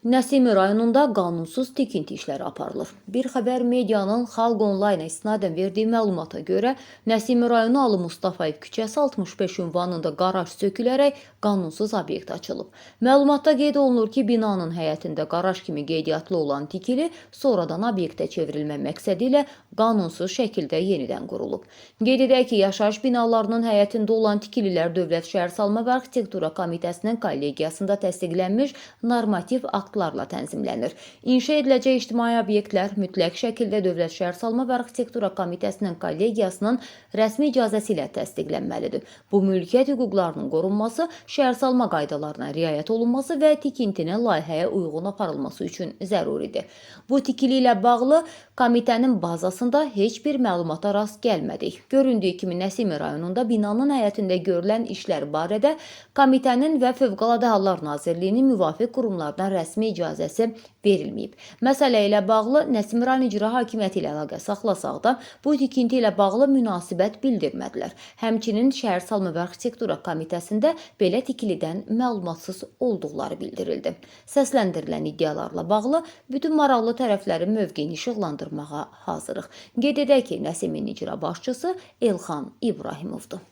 Nəsimi rayonunda qanunsuz tikinti işləri aparılır. Bir xəbər medianın Xalq Onlayna istinadən verdiyi məlumata görə, Nəsimi rayonu Ali Mustafayev küçəsi 65 ünvanında qaraj sökülərək qanunsuz obyekt açılıb. Məlumatda qeyd olunur ki, binanın həyətində qaraj kimi qeydiyyatlı olan tikili sonradan obyektə çevrilmə məqsədi ilə qanunsuz şəkildə yenidən qurulub. Qeyd edək ki, yaşayış binalarının həyətində olan tikililər Dövlət Şəhərsalma və Arxitektura Komitəsinin kollegiyasında təsdiqlənmiş normativ aktlarla tənzimlənir. İnşa ediləcək ictimai obyektlər mütləq şəkildə Dövlət Şəhərsalma və Arxitektura Komitəsinin kollegiyasının rəsmi icazəsi ilə təsdiqlənməlidir. Bu mülkiyyət hüquqlarının qorunması, şəhərsalma qaydalarına riayət olunması və tikintinin layihəyə uyğun aparılması üçün zəruridir. Bu tikili ilə bağlı komitənin bazasında heç bir məlumata rast gəlmədik. Göründüyü kimi Nəsimi rayonunda binanın həyətində görülən işlər barədə komitənin və Fövqəladə Hallar Nazirliyinin müvafiq qurumlardan rəsmi icazəsi verilməyib. Məsələ ilə bağlı Nəsimi rayon İcra Hakimiyyəti ilə əlaqə saxlasaq da, bu tikinti ilə bağlı münasibət bildirmədilər. Həmçinin Şəhərsalma və Arxitektura Komitəsində belə tikilidən məlumatsız olduqları bildirildi. Səsləndirilən iddialarla bağlı bütün maraqlı tərəflərin mövqeyini işıqlandırmağa hazırıq. Qeyd edək ki, Nəsimin icra başçısı Elxan İbrahimovdur.